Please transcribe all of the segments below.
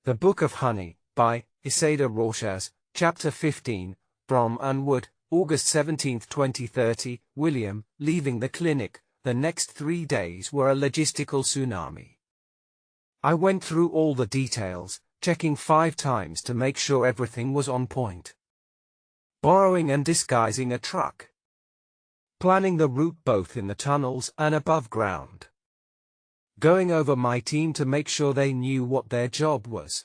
The Book of Honey, by Isadora Rochas, Chapter 15, Brom and Wood, August 17, 2030, William, leaving the clinic. The next 3 days were a logistical tsunami. I went through all the details, checking 5 times to make sure everything was on point. Borrowing and disguising a truck. Planning the route both in the tunnels and above ground. Going over my team to make sure they knew what their job was.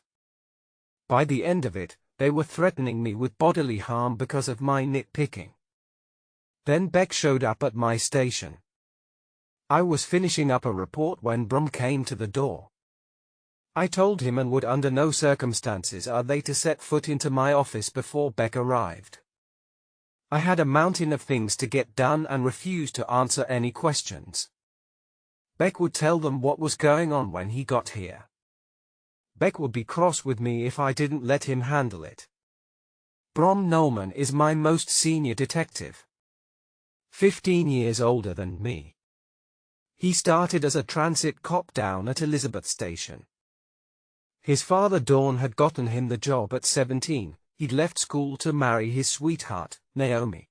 By the end of it, they were threatening me with bodily harm because of my nitpicking. Then Beck showed up at my station. I was finishing up a report when Brom came to the door. I told him and Wood under no circumstances are they to set foot into my office before Beck arrived. I had a mountain of things to get done and refused to answer any questions. Beck would tell them what was going on when he got here. Beck would be cross with me if I didn't let him handle it. Brom Nolman is my most senior detective. 15 years older than me. He started as a transit cop down at Elizabeth Station. His father Dawn had gotten him the job at 17, he'd left school to marry his sweetheart, Naomi.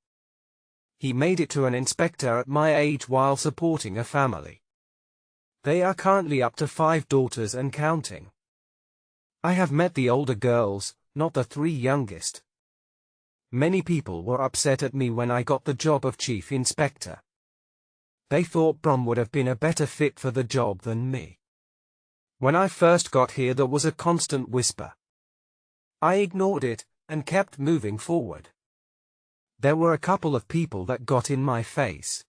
He made it to an inspector at my age while supporting a family. They are currently up to 5 daughters and counting. I have met the older girls, not the 3 youngest. Many people were upset at me when I got the job of chief inspector. They thought Brom would have been a better fit for the job than me. When I first got here there was a constant whisper. I ignored it, and kept moving forward. There were a couple of people that got in my face.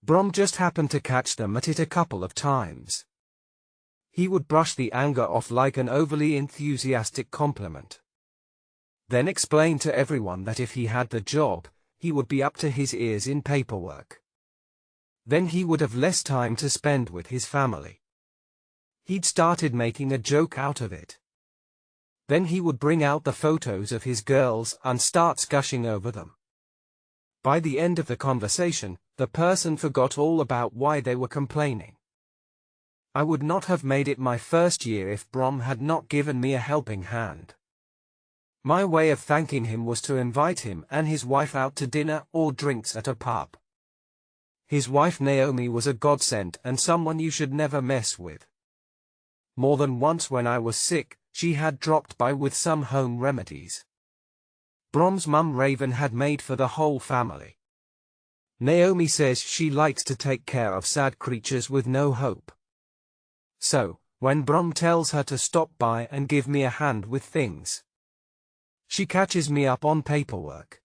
Brom just happened to catch them at it a couple of times. He would brush the anger off like an overly enthusiastic compliment. Then explain to everyone that if he had the job, he would be up to his ears in paperwork. Then he would have less time to spend with his family. He'd started making a joke out of it. Then he would bring out the photos of his girls and start gushing over them. By the end of the conversation, the person forgot all about why they were complaining. I would not have made it my first year if Brom had not given me a helping hand. My way of thanking him was to invite him and his wife out to dinner or drinks at a pub. His wife Naomi was a godsend and someone you should never mess with. More than once when I was sick, she had dropped by with some home remedies. Brom's mum Raven had made for the whole family. Naomi says she likes to take care of sad creatures with no hope. So, when Brom tells her to stop by and give me a hand with things, she catches me up on paperwork.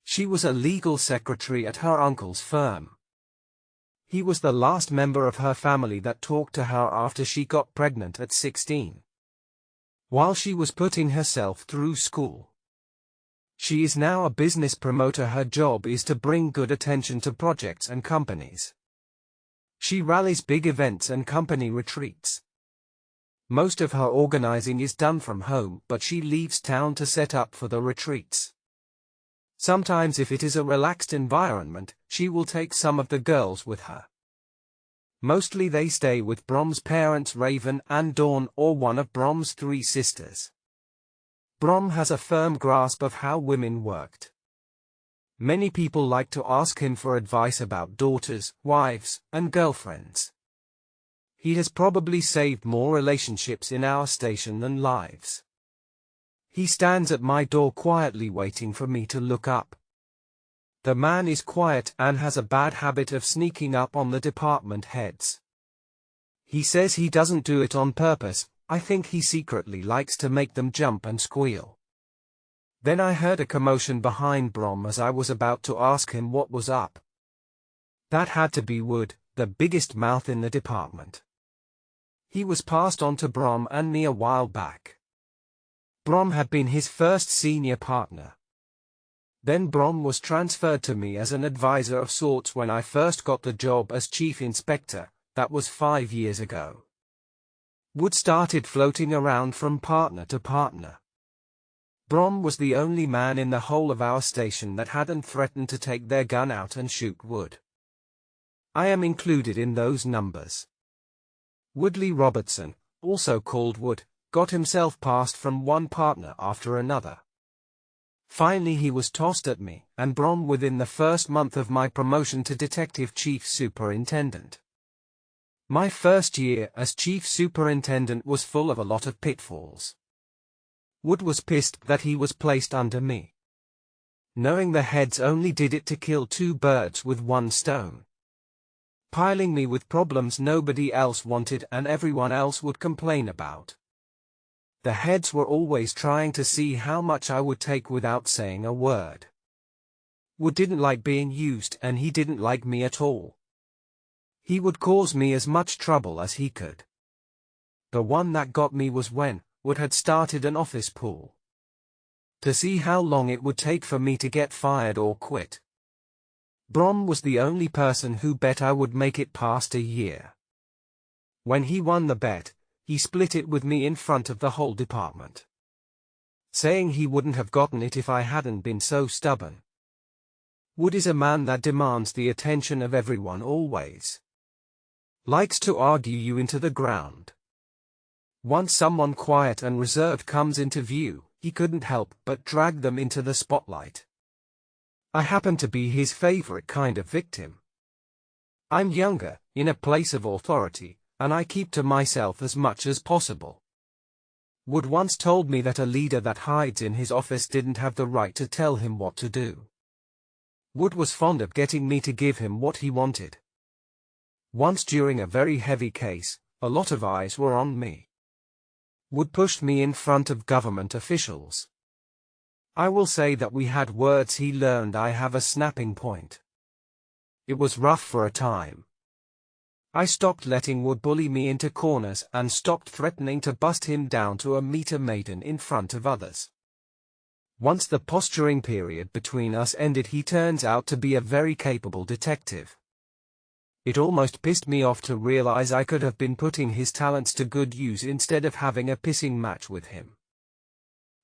She was a legal secretary at her uncle's firm. He was the last member of her family that talked to her after she got pregnant at 16. While she was putting herself through school. She is now a business promoter. Her job is to bring good attention to projects and companies. She rallies big events and company retreats. Most of her organizing is done from home, but she leaves town to set up for the retreats. Sometimes if it is a relaxed environment, she will take some of the girls with her. Mostly they stay with Brom's parents Raven and Dawn or one of Brom's 3 sisters. Brom has a firm grasp of how women worked. Many people like to ask him for advice about daughters, wives, and girlfriends. He has probably saved more relationships in our station than lives. He stands at my door quietly waiting for me to look up. The man is quiet and has a bad habit of sneaking up on the department heads. He says he doesn't do it on purpose. I think he secretly likes to make them jump and squeal. Then I heard a commotion behind Brom as I was about to ask him what was up. That had to be Wood, the biggest mouth in the department. He was passed on to Brom and me a while back. Brom had been his first senior partner. Then Brom was transferred to me as an advisor of sorts when I first got the job as chief inspector. That was 5 years ago. Wood started floating around from partner to partner. Brom was the only man in the whole of our station that hadn't threatened to take their gun out and shoot Wood. I am included in those numbers. Woodley Robertson, also called Wood, got himself passed from one partner after another. Finally he was tossed at me and Brom within the first month of my promotion to Detective Chief Superintendent. My first year as Chief Superintendent was full of a lot of pitfalls. Wood was pissed that he was placed under me, knowing the heads only did it to kill two birds with one stone, piling me with problems nobody else wanted and everyone else would complain about. The heads were always trying to see how much I would take without saying a word. Wood didn't like being used and he didn't like me at all. He would cause me as much trouble as he could. The one that got me was when Wood had started an office pool to see how long it would take for me to get fired or quit. Brom was the only person who bet I would make it past a year. When he won the bet, he split it with me in front of the whole department, saying he wouldn't have gotten it if I hadn't been so stubborn. Wood is a man that demands the attention of everyone always. Likes to argue you into the ground. Once someone quiet and reserved comes into view, he couldn't help but drag them into the spotlight. I happen to be his favorite kind of victim. I'm younger, in a place of authority, and I keep to myself as much as possible. Wood once told me that a leader that hides in his office didn't have the right to tell him what to do. Wood was fond of getting me to give him what he wanted. Once during a very heavy case, a lot of eyes were on me. Wood pushed me in front of government officials. I will say that we had words he learned I have a snapping point. It was rough for a time. I stopped letting Wood bully me into corners and stopped threatening to bust him down to a meter maiden in front of others. Once the posturing period between us ended, he turns out to be a very capable detective. It almost pissed me off to realize I could have been putting his talents to good use instead of having a pissing match with him.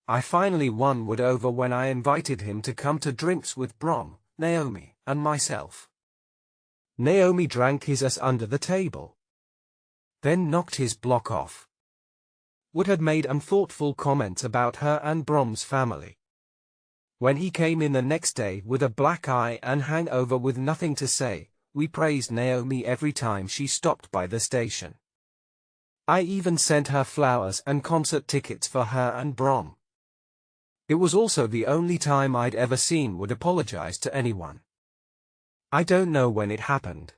I finally won Wood over when I invited him to come to drinks with Brom, Naomi, and myself. Naomi drank his ass under the table, then knocked his block off. Wood had made unthoughtful comments about her and Brom's family. When he came in the next day with a black eye and hangover with nothing to say, we praised Naomi every time she stopped by the station. I even sent her flowers and concert tickets for her and Brom. It was also the only time I'd ever seen Wood apologize to anyone. I don't know when it happened.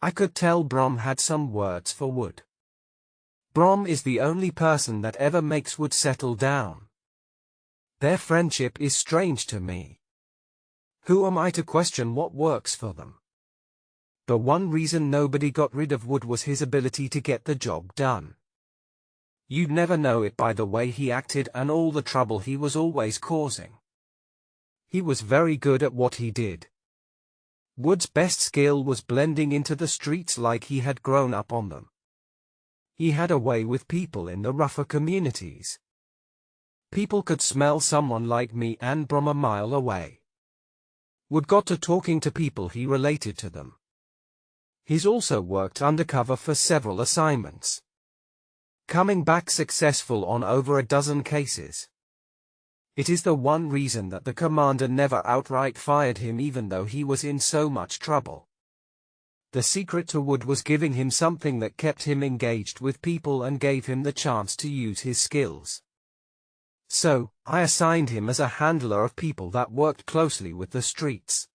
I could tell Brom had some words for Wood. Brom is the only person that ever makes Wood settle down. Their friendship is strange to me. Who am I to question what works for them? The one reason nobody got rid of Wood was his ability to get the job done. You'd never know it by the way he acted and all the trouble he was always causing. He was very good at what he did. Wood's best skill was blending into the streets like he had grown up on them. He had a way with people in the rougher communities. People could smell someone like me and Brom a mile away. Wood got to talking to people he related to them. He's also worked undercover for several assignments, coming back successful on over a dozen cases. It is the one reason that the commander never outright fired him even though he was in so much trouble. The secret to Wood was giving him something that kept him engaged with people and gave him the chance to use his skills. So, I assigned him as a handler of people that worked closely with the streets.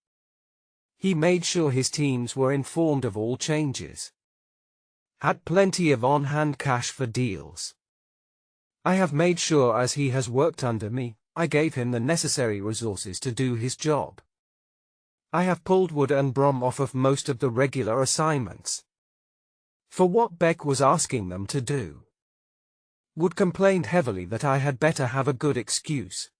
He made sure his teams were informed of all changes. Had plenty of on-hand cash for deals. I have made sure as he has worked under me, I gave him the necessary resources to do his job. I have pulled Wood and Brom off of most of the regular assignments for what Beck was asking them to do. Wood complained heavily that I had better have a good excuse.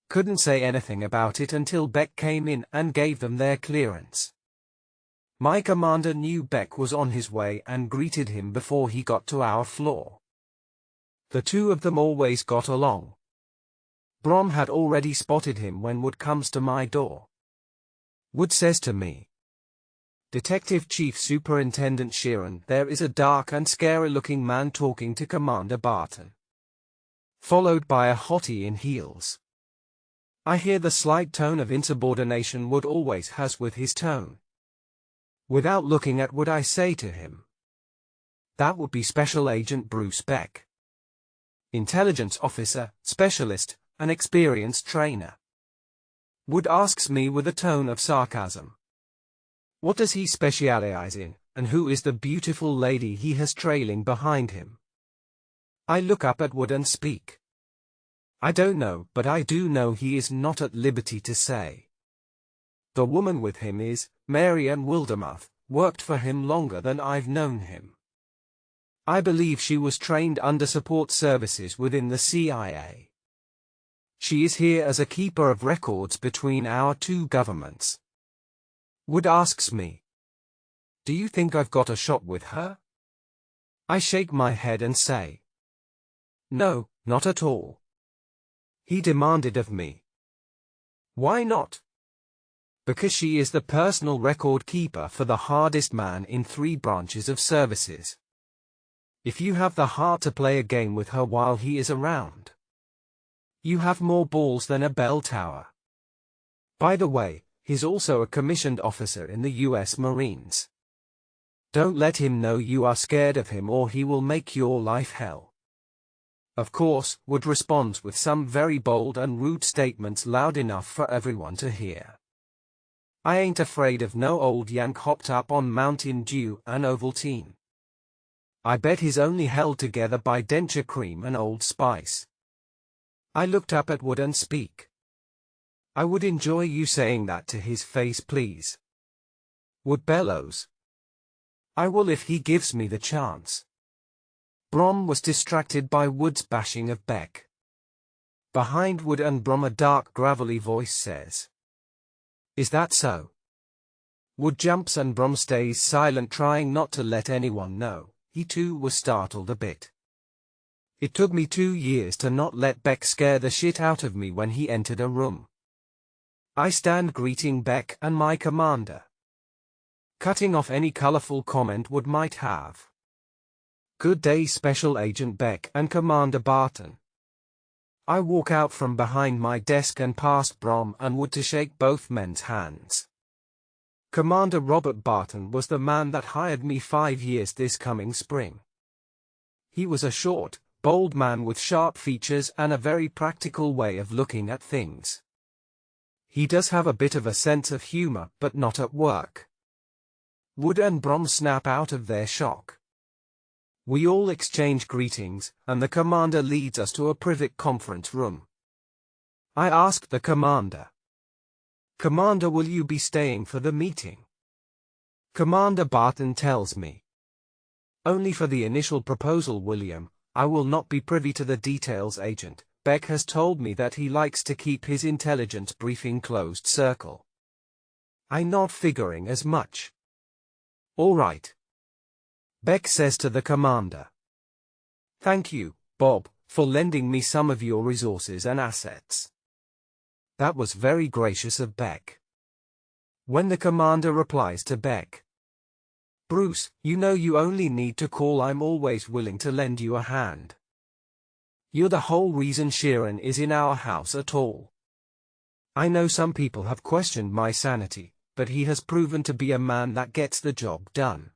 Couldn't say anything about it until Beck came in and gave them their clearance. My commander knew Beck was on his way and greeted him before he got to our floor. The two of them always got along. Brom had already spotted him when Wood comes to my door. Wood says to me, Detective Chief Superintendent Sheeran, there is a dark and scary-looking man talking to Commander Barton. Followed by a hottie in heels. I hear the slight tone of insubordination Wood always has with his tone. Without looking at Wood, I say to him, "That would be Special Agent Bruce Beck. Intelligence officer, specialist, an experienced trainer." Wood asks me with a tone of sarcasm, what does he specialize in, and who is the beautiful lady he has trailing behind him? I look up at Wood and speak. I don't know, but I do know he is not at liberty to say. The woman with him is Mary Ann Wildermuth, worked for him longer than I've known him. I believe she was trained under support services within the CIA. She is here as a keeper of records between our two governments. Wood asks me, "Do you think I've got a shot with her?" I shake my head and say, "No, not at all." He demanded of me, "Why not?" "Because she is the personal record keeper for the hardest man in 3 branches of services. If you have the heart to play a game with her while he is around, you have more balls than a bell tower. By the way, he's also a commissioned officer in the U.S. Marines. Don't let him know you are scared of him or he will make your life hell." Of course, Wood responds with some very bold and rude statements loud enough for everyone to hear. I ain't afraid of no old yank hopped up on Mountain Dew and Ovaltine. I bet he's only held together by denture cream and Old Spice. I looked up at Wood and speak. "I would enjoy you saying that to his face, please." Wood bellows, "I will if he gives me the chance." Brom was distracted by Wood's bashing of Beck. Behind Wood and Brom a dark gravelly voice says, "Is that so?" Wood jumps and Brom stays silent, trying not to let anyone know. He too was startled a bit. It took me 2 years to not let Beck scare the shit out of me when he entered a room. I stand greeting Beck and my commander, cutting off any colorful comment Wood might have. "Good day, Special Agent Beck and Commander Barton." I walk out from behind my desk and past Brom and Wood to shake both men's hands. Commander Robert Barton was the man that hired me 5 years this coming spring. He was a short, bold man with sharp features and a very practical way of looking at things. He does have a bit of a sense of humor, but not at work. Wood and Brom snap out of their shock. We all exchange greetings, and the commander leads us to a private conference room. I asked the commander, "Commander, will you be staying for the meeting?" Commander Barton tells me, "Only for the initial proposal, William. I will not be privy to the details, Agent. Beck has told me that he likes to keep his intelligence briefing closed circle." I nod, figuring as much. "All right," Beck says to the commander. "Thank you, Bob, for lending me some of your resources and assets." That was very gracious of Beck. When the commander replies to Beck, "Bruce, you know you only need to call. I'm always willing to lend you a hand. You're the whole reason Sheeran is in our house at all. I know some people have questioned my sanity, but he has proven to be a man that gets the job done."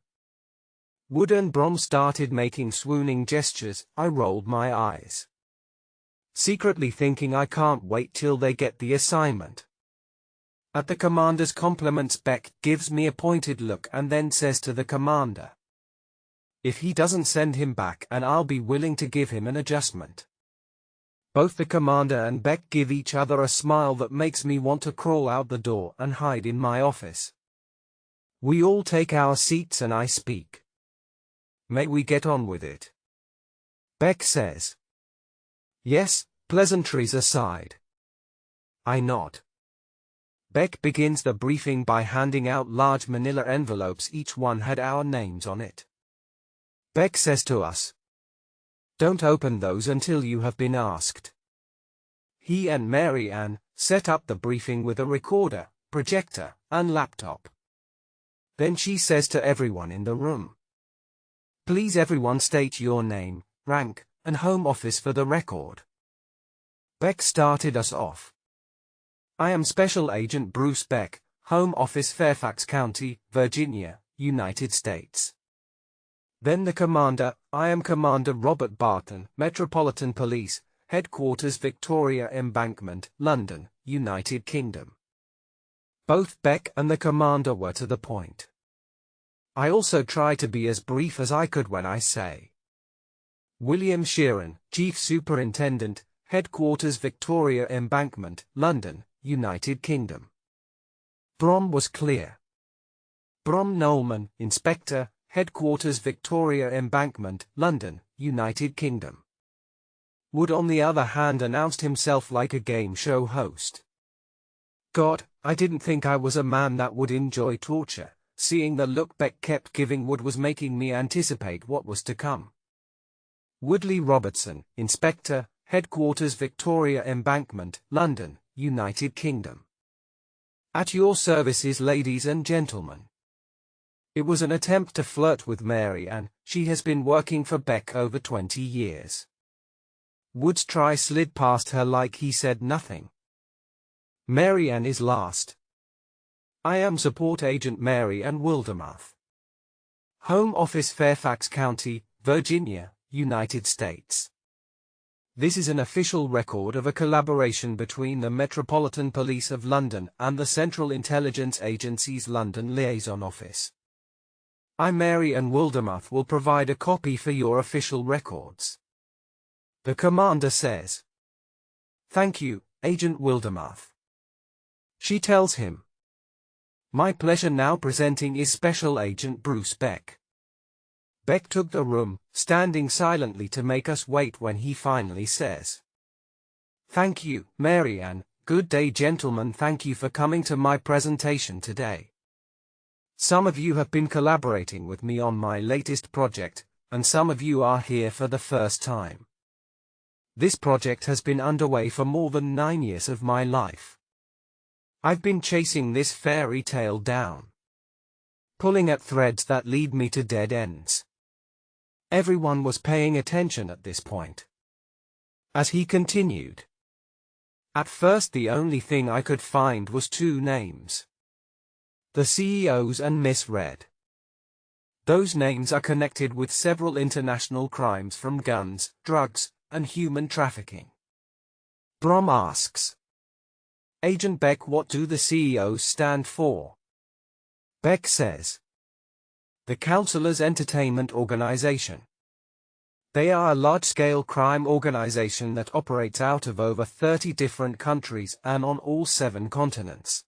Wood and Brom started making swooning gestures. I rolled my eyes, secretly thinking I can't wait till they get the assignment. At the commander's compliments, Beck gives me a pointed look and then says to the commander, "If he doesn't send him back, and I'll be willing to give him an adjustment." Both the commander and Beck give each other a smile that makes me want to crawl out the door and hide in my office. We all take our seats and I speak. "May we get on with it?" Beck says. "Yes, pleasantries aside." I nod. Beck begins the briefing by handing out large manila envelopes. Each one had our names on it. Beck says to us, "Don't open those until you have been asked." He and Mary Ann set up the briefing with a recorder, projector, and laptop. Then she says to everyone in the room, "Please everyone state your name, rank, and home office for the record." Beck started us off. "I am Special Agent Bruce Beck, Home Office Fairfax County, Virginia, United States." Then the commander, "I am Commander Robert Barton, Metropolitan Police, Headquarters Victoria Embankment, London, United Kingdom." Both Beck and the commander were to the point. I also try to be as brief as I could when I say, "William Sheeran, Chief Superintendent, Headquarters Victoria Embankment, London, United Kingdom." Brom was clear. "Brom Nolman, Inspector, Headquarters Victoria Embankment, London, United Kingdom." Wood on the other hand announced himself like a game show host. God, I didn't think I was a man that would enjoy torture. Seeing the look Beck kept giving Wood was making me anticipate what was to come. "Woodley Robertson, Inspector, Headquarters Victoria Embankment, London, United Kingdom. At your services, ladies and gentlemen." It was an attempt to flirt with Mary Ann. She has been working for Beck over 20 years. Wood's try slid past her like he said nothing. Mary Ann is last. "I am Support Agent Mary Ann Wildermuth. Home Office Fairfax County, Virginia, United States." This is an official record of a collaboration between the Metropolitan Police of London and the Central Intelligence Agency's London Liaison Office. I, Mary Ann Wildermuth, will provide a copy for your official records. The commander says, "Thank you, Agent Wildermuth." She tells him, "My pleasure. Now presenting is Special Agent Bruce Beck." Beck took the room, standing silently to make us wait when he finally says, "Thank you, Mary Ann. Good day, gentlemen. Thank you for coming to my presentation today. Some of you have been collaborating with me on my latest project, and some of you are here for the first time. This project has been underway for more than 9 years of my life. I've been chasing this fairy tale down, pulling at threads that lead me to dead ends." Everyone was paying attention at this point. As he continued, "At first the only thing I could find was 2 names. The CEO's and Miss Red. Those names are connected with several international crimes from guns, drugs, and human trafficking." Brom asks, "Agent Beck, what do the CEOs stand for?" Beck says, "The Counselors Entertainment Organization. They are a large-scale crime organization that operates out of over 30 different countries and on all 7 continents."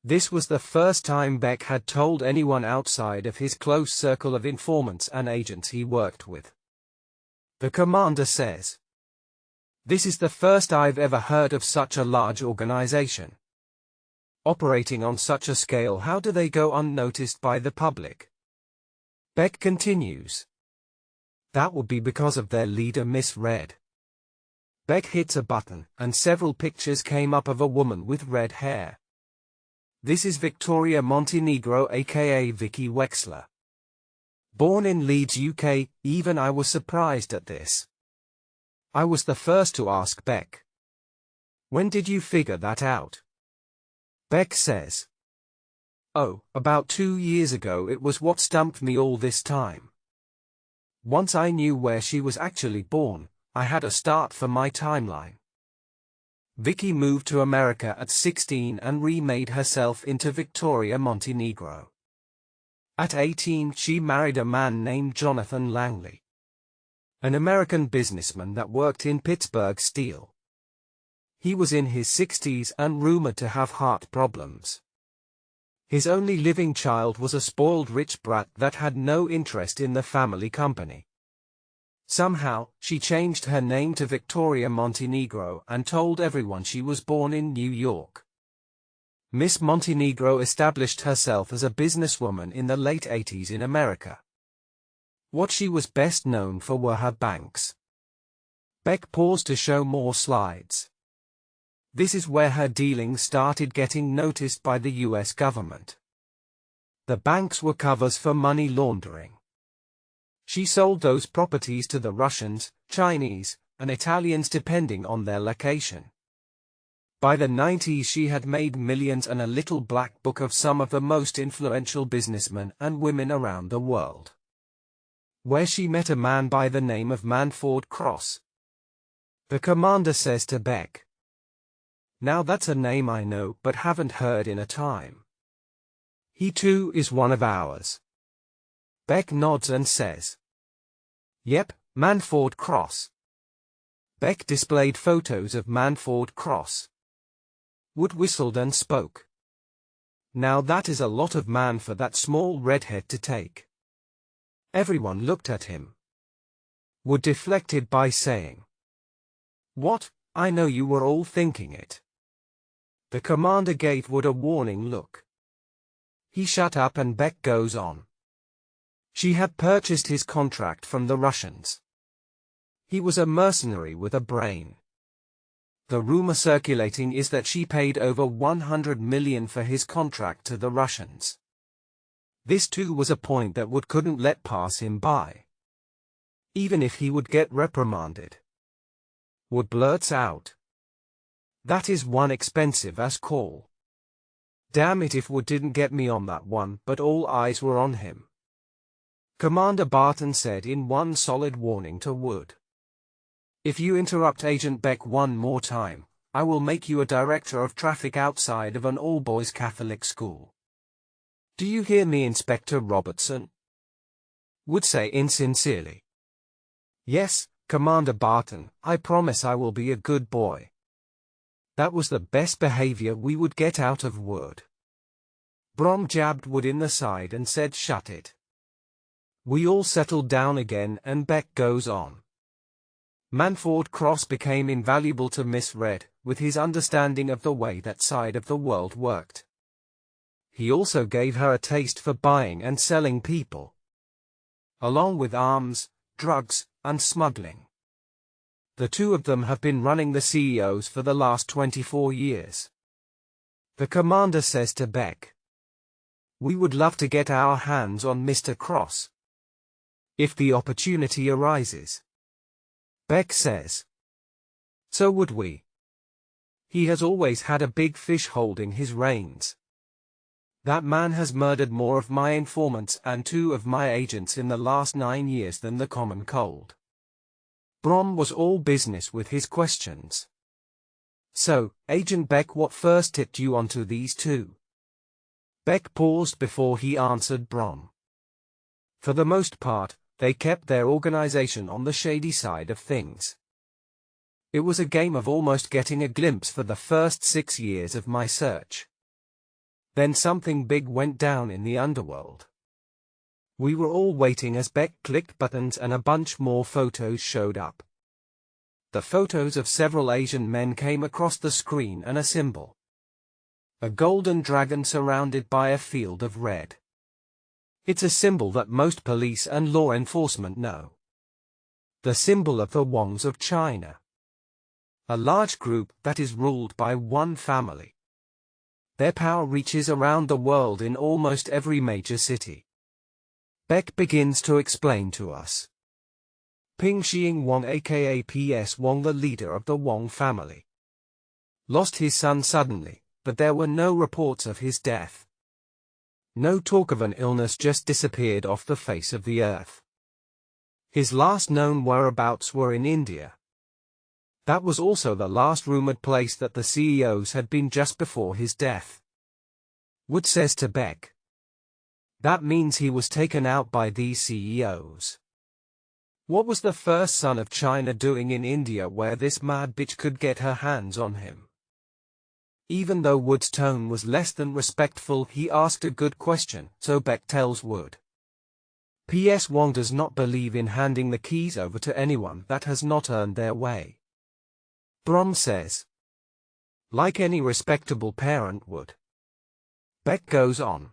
This was the first time Beck had told anyone outside of his close circle of informants and agents he worked with. The commander says, "This is the first I've ever heard of such a large organization. Operating on such a scale, how do they go unnoticed by the public?" Beck continues, "That would be because of their leader, Miss Red." Beck hits a button, and several pictures came up of a woman with red hair. This is Victoria Montenegro, aka Vicky Wexler. Born in Leeds, UK, even I was surprised at this. I was the first to ask Beck, "When did you figure that out?" Beck says, "Oh, about 2 years ago. It was what stumped me all this time. Once I knew where she was actually born, I had a start for my timeline. Vicky moved to America at 16 and remade herself into Victoria Montenegro. At 18 she married a man named Jonathan Langley, an American businessman that worked in Pittsburgh Steel. He was in his 60s and rumored to have heart problems. His only living child was a spoiled rich brat that had no interest in the family company. Somehow, she changed her name to Victoria Montenegro and told everyone she was born in New York. Miss Montenegro established herself as a businesswoman in the late 80s in America. What she was best known for were her banks." Beck paused to show more slides. "This is where her dealings started getting noticed by the US government. The banks were covers for money laundering. She sold those properties to the Russians, Chinese, and Italians depending on their location. By the 90s she had made millions and a little black book of some of the most influential businessmen and women around the world. Where she met a man by the name of Manford Cross. The commander says to Beck, "Now that's a name I know but haven't heard in a time. He too is one of ours." Beck nods and says, "Yep, Manford Cross." Beck displayed photos of Manford Cross. Wood whistled and spoke. "Now that is a lot of man for that small redhead to take." Everyone looked at him. Wood deflected by saying, "What? I know you were all thinking it." The commander gave Wood a warning look. He shut up and Beck goes on. She had purchased his contract from the Russians. He was a mercenary with a brain. The rumor circulating is that she paid over 100 million for his contract to the Russians. This too was a point that Wood couldn't let pass him by. Even if he would get reprimanded. Wood blurts out, "That is one expensive as call." Damn it if Wood didn't get me on that one, but all eyes were on him. Commander Barton said in one solid warning to Wood, "If you interrupt Agent Beck one more time, I will make you a director of traffic outside of an all-boys Catholic school. Do you hear me, Inspector Robertson?" Wood say insincerely, "Yes, Commander Barton, I promise I will be a good boy." That was the best behavior we would get out of Wood. Brom jabbed Wood in the side and said, "Shut it." We all settled down again and Beck goes on. Manford Cross became invaluable to Miss Red, with his understanding of the way that side of the world worked. He also gave her a taste for buying and selling people, along with arms, drugs, and smuggling. The two of them have been running the CEOs for the last 24 years. The commander says to Beck, "We would love to get our hands on Mr. Cross, if the opportunity arises." Beck says, "So would we. He has always had a big fish holding his reins. That man has murdered more of my informants and 2 of my agents in the last 9 years than the common cold." Brom was all business with his questions. "So, Agent Beck, what first tipped you onto these 2? Beck paused before he answered Brom. For the most part, they kept their organization on the shady side of things. It was a game of almost getting a glimpse for the first 6 years of my search. Then something big went down in the underworld. We were all waiting as Beck clicked buttons and a bunch more photos showed up. The photos of several Asian men came across the screen and a symbol. A golden dragon surrounded by a field of red. It's a symbol that most police and law enforcement know. The symbol of the Wongs of China. A large group that is ruled by one family. Their power reaches around the world in almost every major city. Beck begins to explain to us. Ping Xiang Wong aka P.S. Wong, the leader of the Wong family, lost his son suddenly, but there were no reports of his death. No talk of an illness, just disappeared off the face of the earth. His last known whereabouts were in India. That was also the last rumored place that the CEOs had been just before his death. Wood says to Beck, "That means he was taken out by these CEOs. What was the first son of China doing in India where this mad bitch could get her hands on him?" Even though Wood's tone was less than respectful, he asked a good question, so Beck tells Wood. P.S. Wong does not believe in handing the keys over to anyone that has not earned their way. Brom says, "Like any respectable parent would." Beck goes on.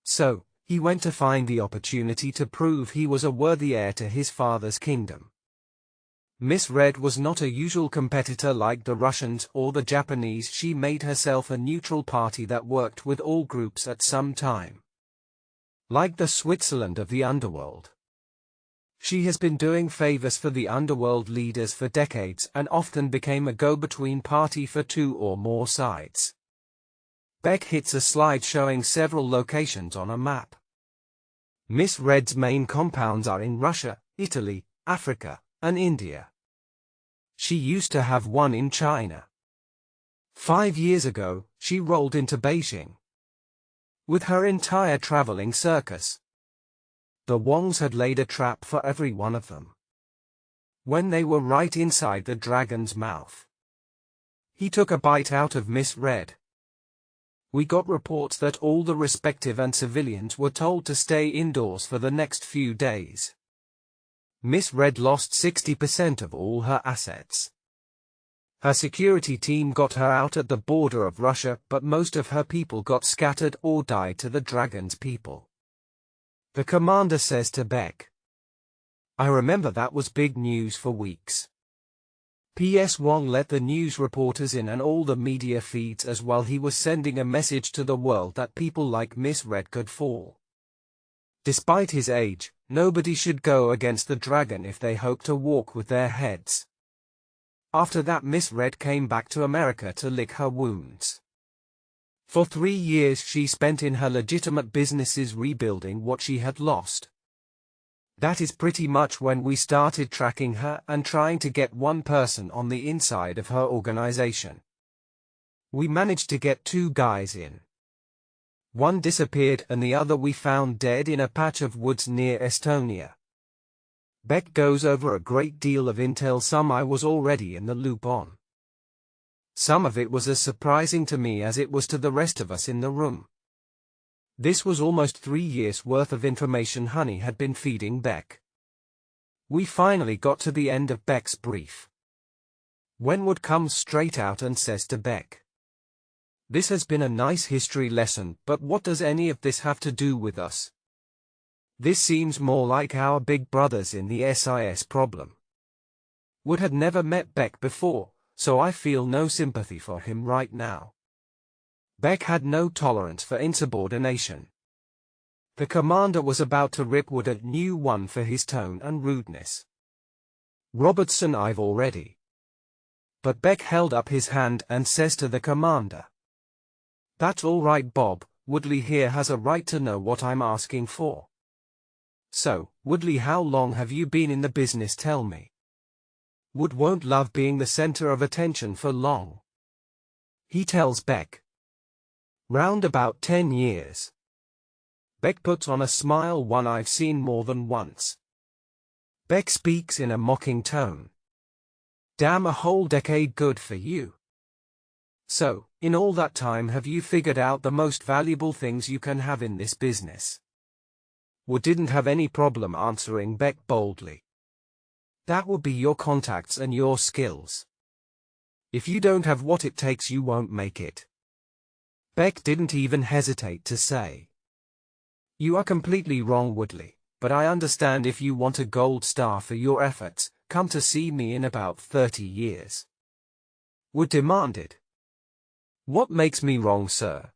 So, he went to find the opportunity to prove he was a worthy heir to his father's kingdom. Miss Red was not a usual competitor like the Russians or the Japanese. She made herself a neutral party that worked with all groups at some time. Like the Switzerland of the underworld. She has been doing favors for the underworld leaders for decades and often became a go-between party for two or more sides. Beck hits a slide showing several locations on a map. Miss Red's main compounds are in Russia, Italy, Africa, and India. She used to have one in China. 5 years ago, she rolled into Beijing with her entire traveling circus. The Wongs had laid a trap for every one of them. When they were right inside the dragon's mouth, he took a bite out of Miss Red. We got reports that all the respective and civilians were told to stay indoors for the next few days. Miss Red lost 60% of all her assets. Her security team got her out at the border of Russia, but most of her people got scattered or died to the dragon's people. The commander says to Beck, "I remember that was big news for weeks." P.S. Wong let the news reporters in and all the media feeds as well. He was sending a message to the world that people like Miss Red could fall. Despite his age, nobody should go against the dragon if they hope to walk with their heads. After that, Miss Red came back to America to lick her wounds. For 3 years she spent in her legitimate businesses rebuilding what she had lost. That is pretty much when we started tracking her and trying to get one person on the inside of her organization. We managed to get 2 guys in. One disappeared and the other we found dead in a patch of woods near Estonia. Beck goes over a great deal of intel, some I was already in the loop on. Some of it was as surprising to me as it was to the rest of us in the room. This was almost 3 years' worth of information Honey had been feeding Beck. We finally got to the end of Beck's brief. Wood comes straight out and says to Beck, "This has been a nice history lesson, but what does any of this have to do with us? This seems more like our big brothers in the SIS problem." Wood had never met Beck before, so I feel no sympathy for him right now. Beck had no tolerance for insubordination. The commander was about to rip Wood a new one for his tone and rudeness. "Robertson, I've already." But Beck held up his hand and says to the commander, "That's all right, Bob. Woodley here has a right to know what I'm asking for. So, Woodley, how long have you been in the business, tell me?" Wood won't love being the center of attention for long. He tells Beck, "Round about 10 years. Beck puts on a smile, one I've seen more than once. Beck speaks in a mocking tone. "Damn, a whole decade, good for you. So, in all that time have you figured out the most valuable things you can have in this business?" Wood didn't have any problem answering Beck boldly. "That would be your contacts and your skills. If you don't have what it takes, you won't make it." Beck didn't even hesitate to say, "You are completely wrong, Woodley, but I understand if you want a gold star for your efforts, come to see me in about 30 years. Wood demanded. "What makes me wrong, sir?"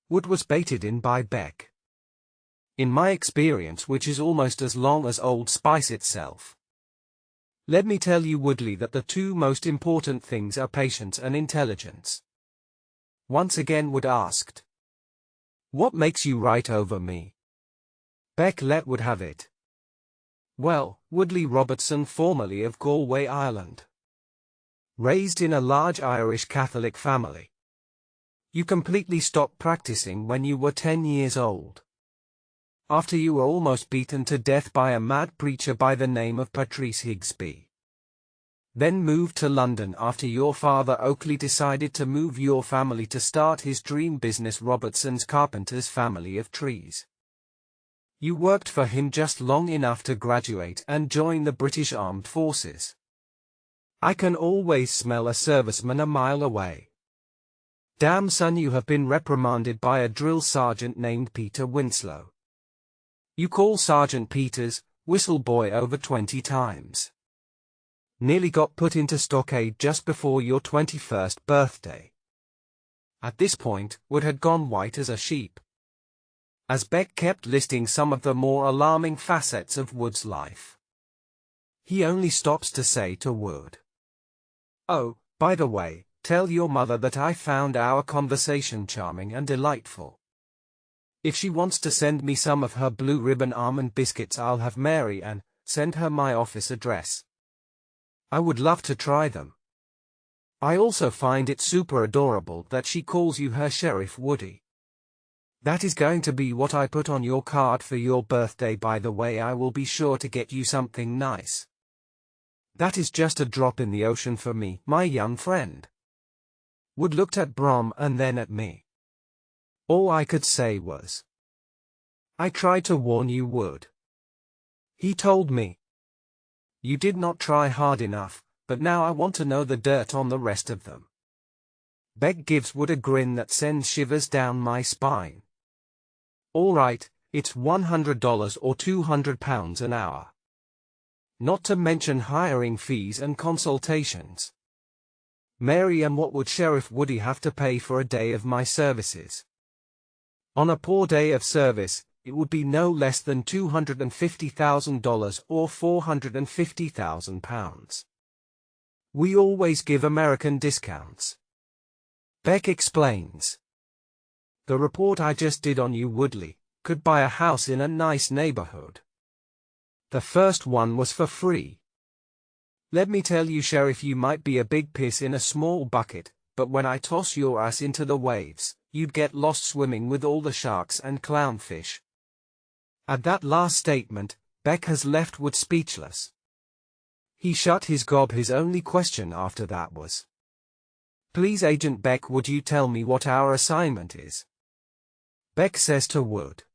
Wood was baited in by Beck. "In my experience, which is almost as long as Old Spice itself. Let me tell you, Woodley, that the 2 most important things are patience and intelligence." Once again Wood asked, "What makes you right over me?" Beck let Wood have it. "Well, Woodley Robertson, formerly of Galway, Ireland. Raised in a large Irish Catholic family. You completely stopped practicing when you were 10 years old. After you were almost beaten to death by a mad preacher by the name of Patrice Higsby. Then moved to London after your father Oakley decided to move your family to start his dream business, Robertson's Carpenters Family of Trees. You worked for him just long enough to graduate and join the British Armed Forces. I can always smell a serviceman a mile away. Damn, son, you have been reprimanded by a drill sergeant named Peter Winslow. You call Sergeant Peters, whistle boy, over 20 times. Nearly got put into stockade just before your 21st birthday." At this point, Wood had gone white as a sheep. as Beck kept listing some of the more alarming facets of Wood's life. He only stops to say to Wood, "Oh, by the way, tell your mother that I found our conversation charming and delightful. If she wants to send me some of her blue ribbon almond biscuits, I'll have Mary Ann send her my office address. I would love to try them. I also find it super adorable that she calls you her Sheriff Woody. That is going to be what I put on your card for your birthday. By the way, I will be sure to get you something nice. That is just a drop in the ocean for me, my young friend." Wood looked at Brom and then at me. All I could say was, "I tried to warn you, Wood." He told me, "You did not try hard enough, but now I want to know the dirt on the rest of them." Beck gives Wood a grin that sends shivers down my spine. "All right, it's $100 or £200 an hour. Not to mention hiring fees and consultations. Mary, and what would Sheriff Woody have to pay for a day of my services? On a poor day of service, it would be no less than $250,000 or £450,000. We always give American discounts." Beck explains, "The report I just did on you, Woodley, could buy a house in a nice neighborhood. The first one was for free. Let me tell you, Sheriff, you might be a big piss in a small bucket, but when I toss your ass into the waves, you'd get lost swimming with all the sharks and clownfish." At that last statement, Beck has left Wood speechless. He shut his gob. His only question after that was, "Please, Agent Beck, would you tell me what our assignment is?" Beck says to Wood,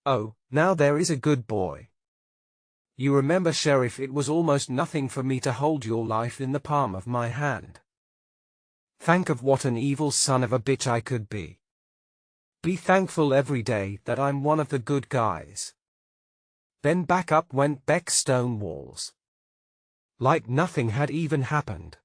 "Oh, now there is a good boy. You remember, Sheriff, it was almost nothing for me to hold your life in the palm of my hand. Think of what an evil son of a bitch I could be. Be thankful every day that I'm one of the good guys." Then back up went Beck's stone walls, like nothing had even happened.